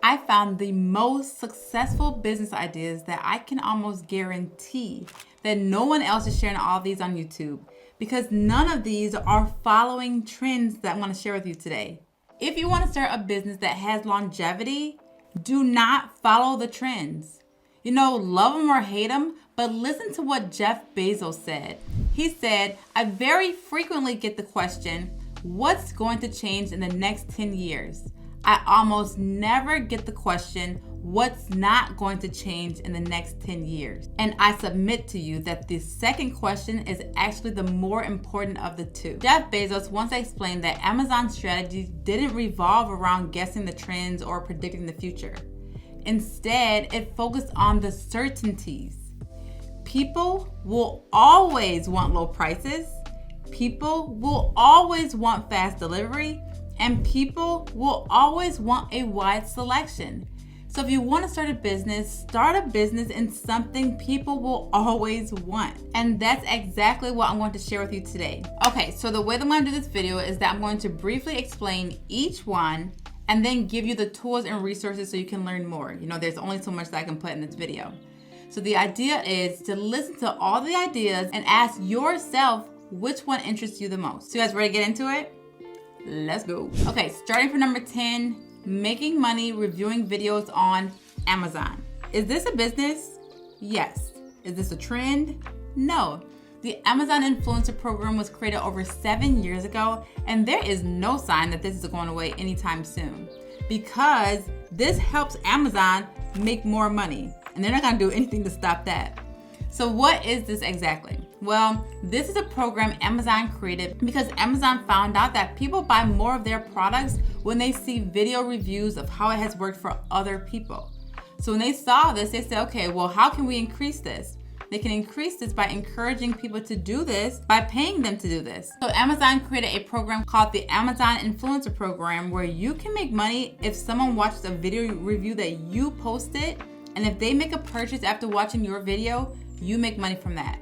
I found the most successful business ideas that I can almost guarantee that no one else is sharing all these on YouTube, because none of these are following trends that I want to share with you today. If you want to start a business that has longevity, do not follow the trends. You know, love them or hate them, but listen to what Jeff Bezos said. He said, I very frequently get the question, what's going to change in the next 10 years? I almost never get the question, what's not going to change in the next 10 years? And I submit to you that the second question is actually the more important of the two. Jeff Bezos once explained that Amazon's strategy didn't revolve around guessing the trends or predicting the future. Instead, it focused on the certainties. People will always want low prices. People will always want fast delivery. And people will always want a wide selection. So if you want to start a business in something people will always want. And that's exactly what I'm going to share with you today. Okay, so the way that I'm going to do this video is that I'm going to briefly explain each one and then give you the tools and resources so you can learn more. You know, there's only so much that I can put in this video. So the idea is to listen to all the ideas and ask yourself which one interests you the most. So you guys ready to get into it? Let's go. Okay, starting for number 10, making money reviewing videos on Amazon. Is this a business? Yes. Is this a trend? No. The Amazon Influencer Program was created over 7 years ago, and there is no sign that this is going away anytime soon, because this helps Amazon make more money, and they're not going to do anything to stop that. So what is this exactly? Well, this is a program Amazon created because Amazon found out that people buy more of their products when they see video reviews of how it has worked for other people. So when they saw this, they said, okay, well, how can we increase this? They can increase this by encouraging people to do this, by paying them to do this. So Amazon created a program called the Amazon Influencer Program, where you can make money if someone watches a video review that you posted, and if they make a purchase after watching your video, you make money from that.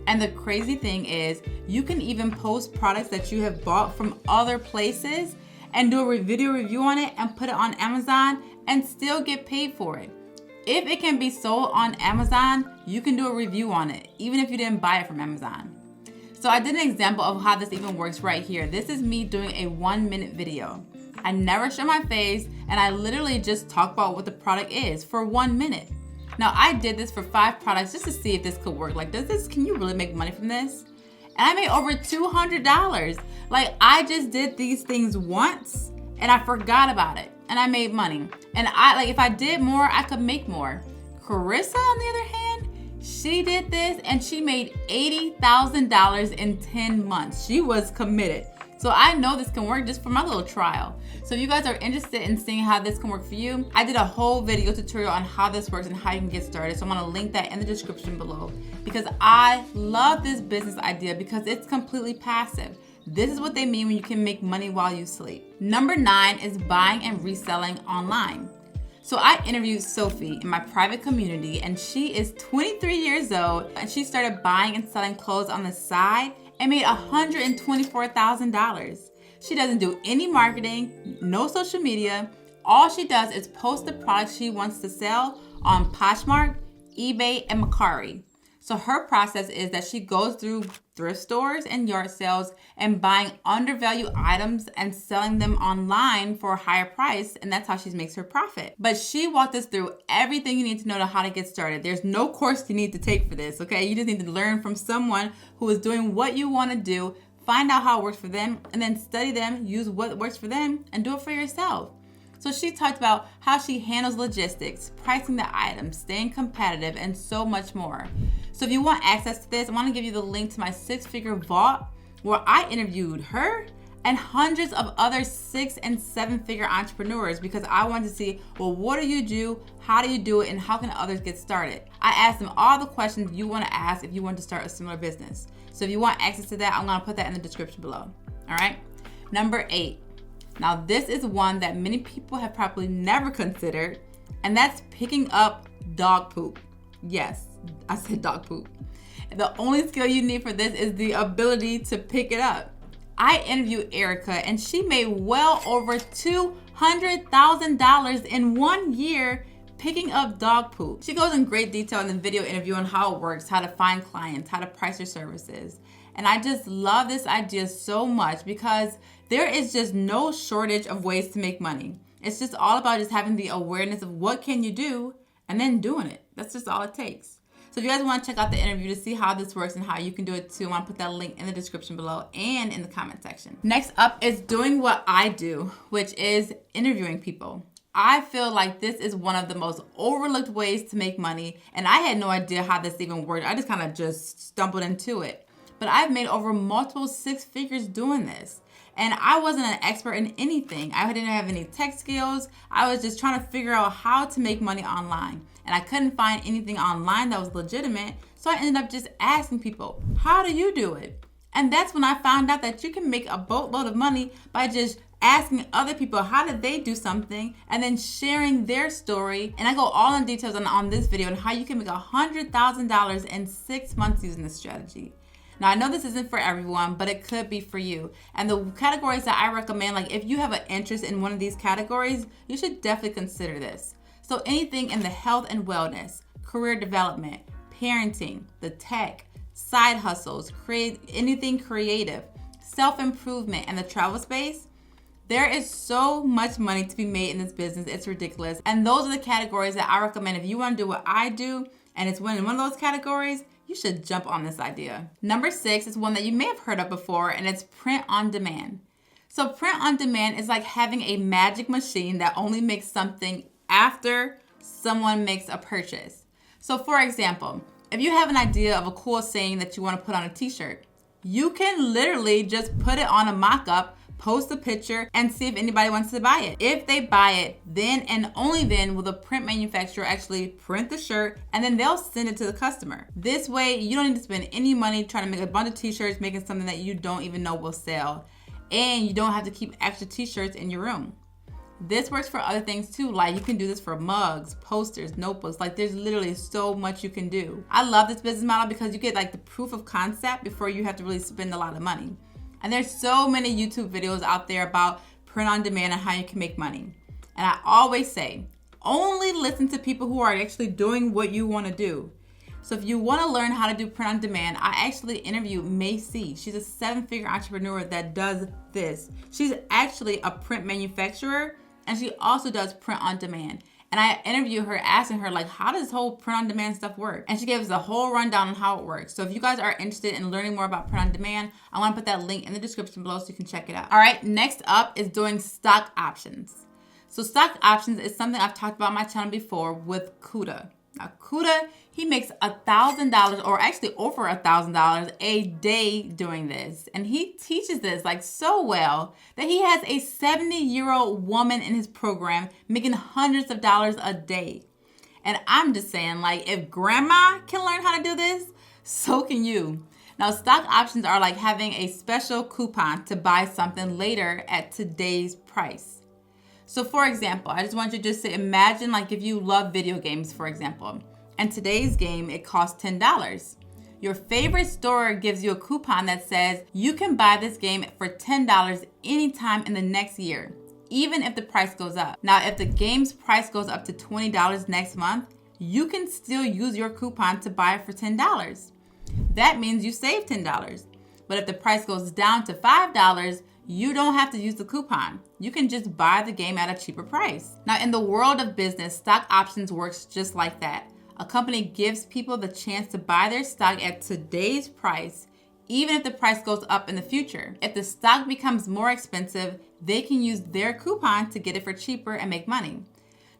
And the crazy thing is, you can even post products that you have bought from other places and do a video review on it and put it on Amazon and still get paid for it. If it can be sold on Amazon, you can do a review on it, even if you didn't buy it from Amazon. So I did an example of how this even works right here. This is me doing a 1-minute video. I never show my face, and I literally just talk about what the product is for 1 minute. Now, I did this for 5 products just to see if this could work. Like, can you really make money from this? And I made over $200. Like, I just did these things once and I forgot about it and I made money. And if I did more, I could make more. Carissa, on the other hand, she did this and she made $80,000 in 10 months. She was committed. So I know this can work just for my little trial. So if you guys are interested in seeing how this can work for you, I did a whole video tutorial on how this works and how you can get started. So I'm gonna link that in the description below, because I love this business idea because it's completely passive. This is what they mean when you can make money while you sleep. Number 9 is buying and reselling online. So I interviewed Sophie in my private community, and she is 23 years old, and she started buying and selling clothes on the side and made $124,000. She doesn't do any marketing, no social media. All she does is post the products she wants to sell on Poshmark, eBay, and Mercari. So her process is that she goes through thrift stores and yard sales and buying undervalued items and selling them online for a higher price, and that's how she makes her profit. But she walked us through everything you need to know how to get started. There's no course you need to take for this, okay? You just need to learn from someone who is doing what you want to do, find out how it works for them, and then study them, use what works for them, and do it for yourself. So she talked about how she handles logistics, pricing the items, staying competitive, and so much more. So if you want access to this, I want to give you the link to my 6-figure vault, where I interviewed her and hundreds of other 6- and 7-figure entrepreneurs, because I wanted to see, well, what do you do, how do you do it, and how can others get started? I asked them all the questions you want to ask if you want to start a similar business. So if you want access to that, I'm going to put that in the description below. All right. Number 8. Now, this is one that many people have probably never considered, and that's picking up dog poop. Yes, I said dog poop. The only skill you need for this is the ability to pick it up. I interviewed Erica, and she made well over $200 $100,000 in 1 year picking up dog poop. She goes in great detail in the video interview on how it works, how to find clients, how to price your services. And I just love this idea so much because there is just no shortage of ways to make money. It's just all about just having the awareness of what can you do and then doing it. That's just all it takes. So if you guys want to check out the interview to see how this works and how you can do it too, I want to put that link in the description below and in the comment section. Next up is doing what I do, which is interviewing people. I feel like this is one of the most overlooked ways to make money, and I had no idea how this even worked. I just kind of just stumbled into it. But I've made over multiple 6 figures doing this. And I wasn't an expert in anything. I didn't have any tech skills. I was just trying to figure out how to make money online. And I couldn't find anything online that was legitimate. So I ended up just asking people, how do you do it? And that's when I found out that you can make a boatload of money by just asking other people how did they do something and then sharing their story. And I go all in details on this video on how you can make $100,000 in 6 months using this strategy. Now, I know this isn't for everyone, but it could be for you. And the categories that I recommend, like if you have an interest in one of these categories, you should definitely consider this. So anything in the health and wellness, career development, parenting, the tech, side hustles, anything creative, self-improvement, and the travel space, there is so much money to be made in this business. It's ridiculous. And those are the categories that I recommend. If you want to do what I do, and it's in one of those categories, you should jump on this idea. Number 6 is one that you may have heard of before, and it's print on demand. So print on demand is like having a magic machine that only makes something after someone makes a purchase. So for example, if you have an idea of a cool saying that you want to put on a t-shirt, you can literally just put it on a mock-up, post a picture, and see if anybody wants to buy it. If they buy it, then and only then will the print manufacturer actually print the shirt, and then they'll send it to the customer. This way, you don't need to spend any money trying to make a bunch of t-shirts, making something that you don't even know will sell. And you don't have to keep extra t-shirts in your room. This works for other things too, like you can do this for mugs, posters, notebooks. Like there's literally so much you can do. I love this business model because you get like the proof of concept before you have to really spend a lot of money. And there's so many YouTube videos out there about print on demand and how you can make money. And I always say, only listen to people who are actually doing what you want to do. So if you want to learn how to do print on demand, I actually interviewed Macy. She's a 7-figure entrepreneur that does this. She's actually a print manufacturer, and she also does print on demand. And I interviewed her asking her, like, how does this whole print on demand stuff work? And she gave us a whole rundown on how it works. So if you guys are interested in learning more about print on demand, I want to put that link in the description below so you can check it out. All right, next up is doing stock options. So stock options is something I've talked about on my channel before with Kuda. Now Kuda, he makes $1,000 or actually over $1,000 a day doing this. And he teaches this like so well that he has a 70-year-old woman in his program making hundreds of dollars a day. And I'm just saying, like, if grandma can learn how to do this, so can you. Now, stock options are like having a special coupon to buy something later at today's price. So for example, I just want you just to imagine like if you love video games, for example, and today's game, it costs $10. Your favorite store gives you a coupon that says you can buy this game for $10 anytime in the next year, even if the price goes up. Now, if the game's price goes up to $20 next month, you can still use your coupon to buy it for $10. That means you save $10. But if the price goes down to $5, you don't have to use the coupon. You can just buy the game at a cheaper price. Now, in the world of business, stock options works just like that. A company gives people the chance to buy their stock at today's price, even if the price goes up in the future. If the stock becomes more expensive, they can use their coupon to get it for cheaper and make money.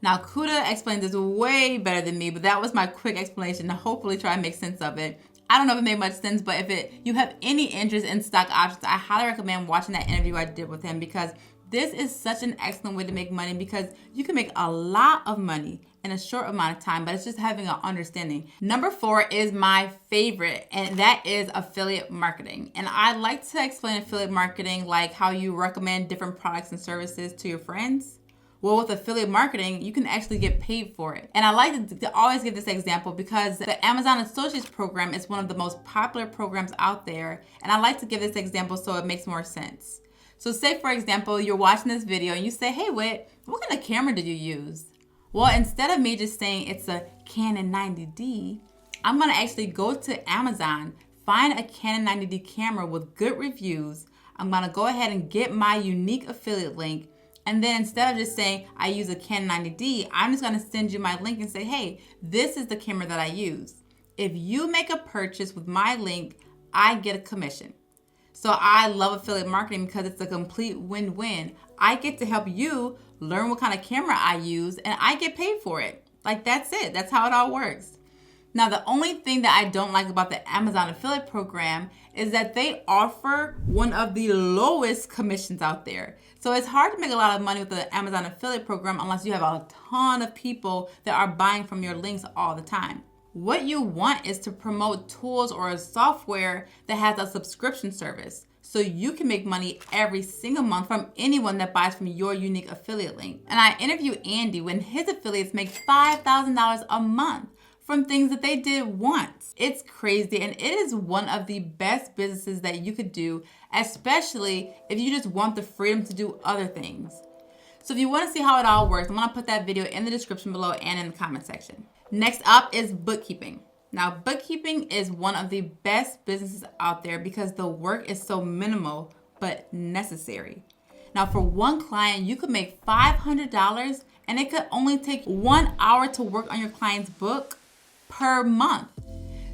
Now, Kuda explains this way better than me, but that was my quick explanation to hopefully try and make sense of it. I don't know if it made much sense, but if you have any interest in stock options, I highly recommend watching that interview I did with him because this is such an excellent way to make money because you can make a lot of money in a short amount of time, but it's just having an understanding. Number 4 is my favorite, and that is affiliate marketing. And I like to explain affiliate marketing like how you recommend different products and services to your friends. Well, with affiliate marketing, you can actually get paid for it. And I like to always give this example because the Amazon Associates program is one of the most popular programs out there. And I like to give this example so it makes more sense. So say, for example, you're watching this video and you say, hey, Whit, what kind of camera did you use? Well, instead of me just saying it's a Canon 90D, I'm going to actually go to Amazon, find a Canon 90D camera with good reviews. I'm going to go ahead and get my unique affiliate link. And then instead of just saying I use a Canon 90D, I'm just going to send you my link and say, hey, this is the camera that I use. If you make a purchase with my link, I get a commission. So I love affiliate marketing because it's a complete win-win. I get to help you learn what kind of camera I use and I get paid for it. Like, that's it. That's how it all works. Now, the only thing that I don't like about the Amazon affiliate program is that they offer one of the lowest commissions out there. So it's hard to make a lot of money with the Amazon affiliate program unless you have a ton of people that are buying from your links all the time. What you want is to promote tools or a software that has a subscription service so you can make money every single month from anyone that buys from your unique affiliate link. And I interviewed Andy when his affiliates make $5,000 a month from things that they did once. It's crazy, and it is one of the best businesses that you could do, especially if you just want the freedom to do other things. So if you want to see how it all works, I'm going to put that video in the description below and in the comment section. Next up is bookkeeping. Now, bookkeeping is one of the best businesses out there because the work is so minimal but necessary. Now, for one client, you could make $500 and it could only take 1 hour to work on your client's book per month.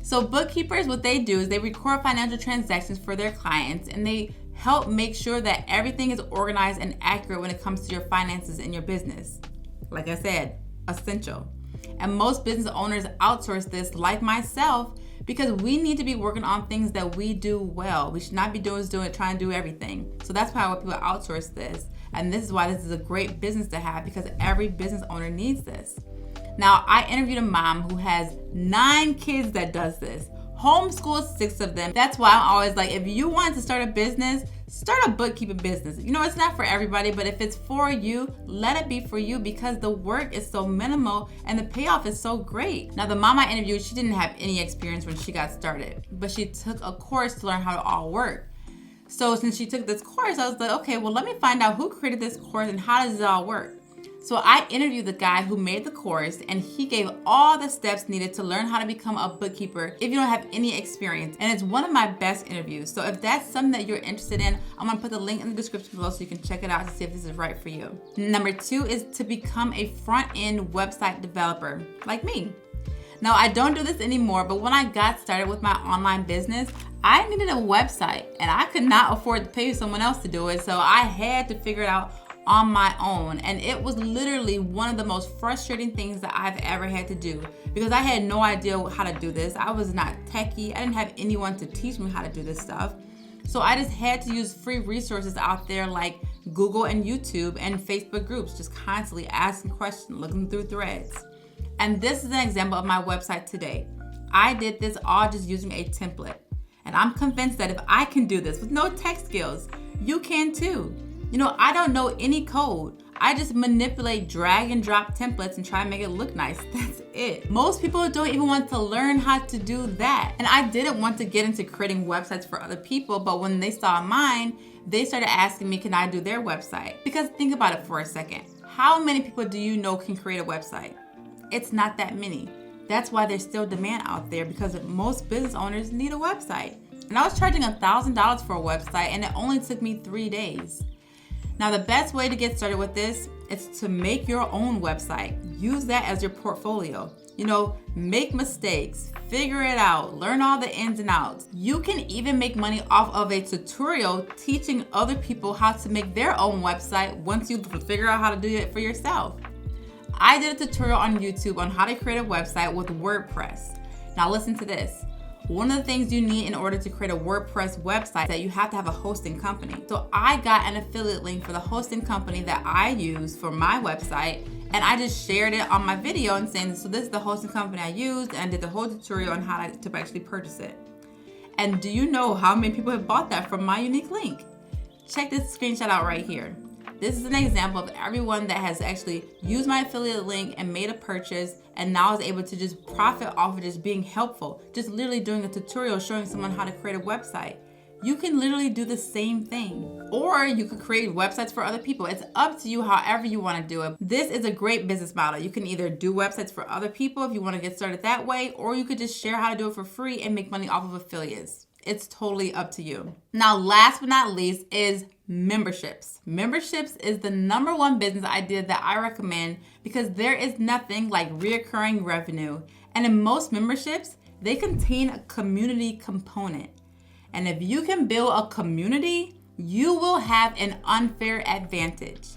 So bookkeepers, what they do is they record financial transactions for their clients and they help make sure that everything is organized and accurate when it comes to your finances in your business. Like I said, essential. And most business owners outsource this, like myself, because we need to be working on things that we do well. We should not be trying to do everything. So that's why people outsource this. And this is why this is a great business to have, because every business owner needs this. Now, I interviewed a mom who has 9 kids that does this. Homeschool 6 of them. That's why I'm always like, if you want to start a business, start a bookkeeping business. You know, it's not for everybody, but if it's for you, let it be for you because the work is so minimal and the payoff is so great. Now, the mom I interviewed, she didn't have any experience when she got started, but she took a course to learn how it all work. So since she took this course, I was like, okay, well, let me find out who created this course and how does it all work. So I interviewed the guy who made the course and he gave all the steps needed to learn how to become a bookkeeper if you don't have any experience. And it's one of my best interviews. So if that's something that you're interested in, I'm gonna put the link in the description below so you can check it out to see if this is right for you. Number 2 is to become a front-end website developer like me. Now, I don't do this anymore, but when I got started with my online business, I needed a website and I could not afford to pay someone else to do it. So I had to figure it out on my own, and it was literally one of the most frustrating things that I've ever had to do because I had no idea how to do this. I was not techie. I didn't have anyone to teach me how to do this stuff. So I just had to use free resources out there like Google and YouTube and Facebook groups, just constantly asking questions, looking through threads. And this is an example of my website today. I did this all just using a template. And I'm convinced that if I can do this with no tech skills, you can too. You know, I don't know any code. I just manipulate drag and drop templates and try and make it look nice. That's it. Most people don't even want to learn how to do that. And I didn't want to get into creating websites for other people, but when they saw mine, they started asking me, can I do their website? Because think about it for a second. How many people do you know can create a website? It's not that many. That's why there's still demand out there because most business owners need a website. And I was charging $1,000 for a website and it only took me 3 days. Now, the best way to get started with this is to make your own website. Use that as your portfolio. You know, make mistakes, figure it out, learn all the ins and outs. You can even make money off of a tutorial teaching other people how to make their own website once you figure out how to do it for yourself. I did a tutorial on YouTube on how to create a website with WordPress. Now listen to this. One of the things you need in order to create a WordPress website is that you have to have a hosting company. So I got an affiliate link for the hosting company that I use for my website, and I just shared it on my video and saying, so this is the hosting company I used, and did the whole tutorial on how to actually purchase it. And do you know how many people have bought that from my unique link? Check this screenshot out right here. This is an example of everyone that has actually used my affiliate link and made a purchase and now is able to just profit off of just being helpful, just literally doing a tutorial showing someone how to create a website. you can literally do the same thing. Or you could create websites for other people. It's up to you however you want to do it. This is a great business model. You can either do websites for other people if you want to get started that way, or you could just share how to do it for free and make money off of affiliates. It's totally up to you. Now, last but not least is memberships. Memberships is the number one business idea that I recommend because there is nothing like reoccurring revenue. And in most memberships, they contain a community component. And if you can build a community, you will have an unfair advantage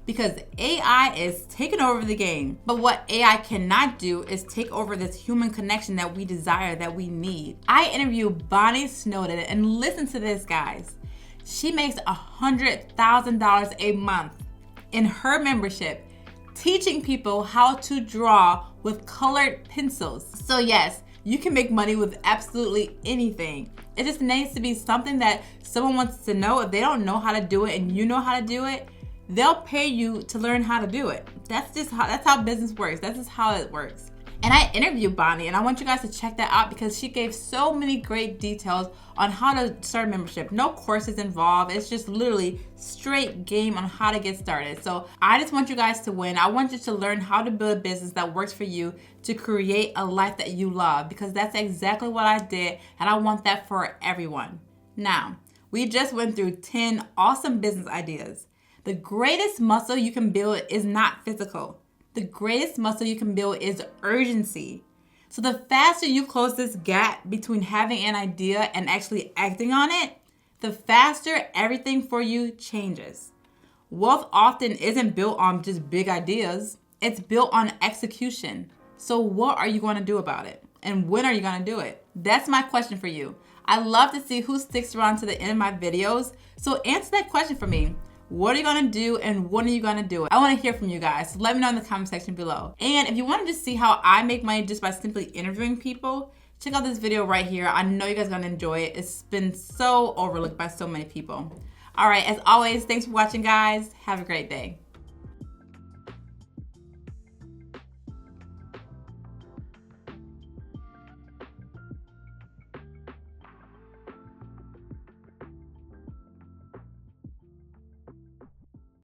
because AI is taking over the game. But what AI cannot do is take over this human connection that we desire, that we need. I interviewed Bonnie Snowden, and listen to this, guys. She makes $100,000 a month in her membership, teaching people how to draw with colored pencils. So yes, you can make money with absolutely anything. It just needs to be something that someone wants to know. If they don't know how to do it and you know how to do it, they'll pay you to learn how to do it. That's how business works. That's just how it works. And I interviewed Bonnie, and I want you guys to check that out because she gave so many great details on how to start a membership. No courses involved. It's just literally straight game on how to get started. So I just want you guys to win. I want you to learn how to build a business that works for you to create a life that you love, because that's exactly what I did, and I want that for everyone. Now, we just went through 10 awesome business ideas. The greatest muscle you can build is not physical. The greatest muscle you can build is urgency. So the faster you close this gap between having an idea and actually acting on it, the faster everything for you changes. Wealth often isn't built on just big ideas. It's built on execution. So what are you going to do about it? And when are you going to do it? That's my question for you. I love to see who sticks around to the end of my videos. So answer that question for me. What are you going to do and when are you going to do it? I want to hear from you guys. So let me know in the comment section below. And if you want to just see how I make money just by simply interviewing people, check out this video right here. I know you guys are going to enjoy it. It's been so overlooked by so many people. All right, as always, thanks for watching, guys. Have a great day.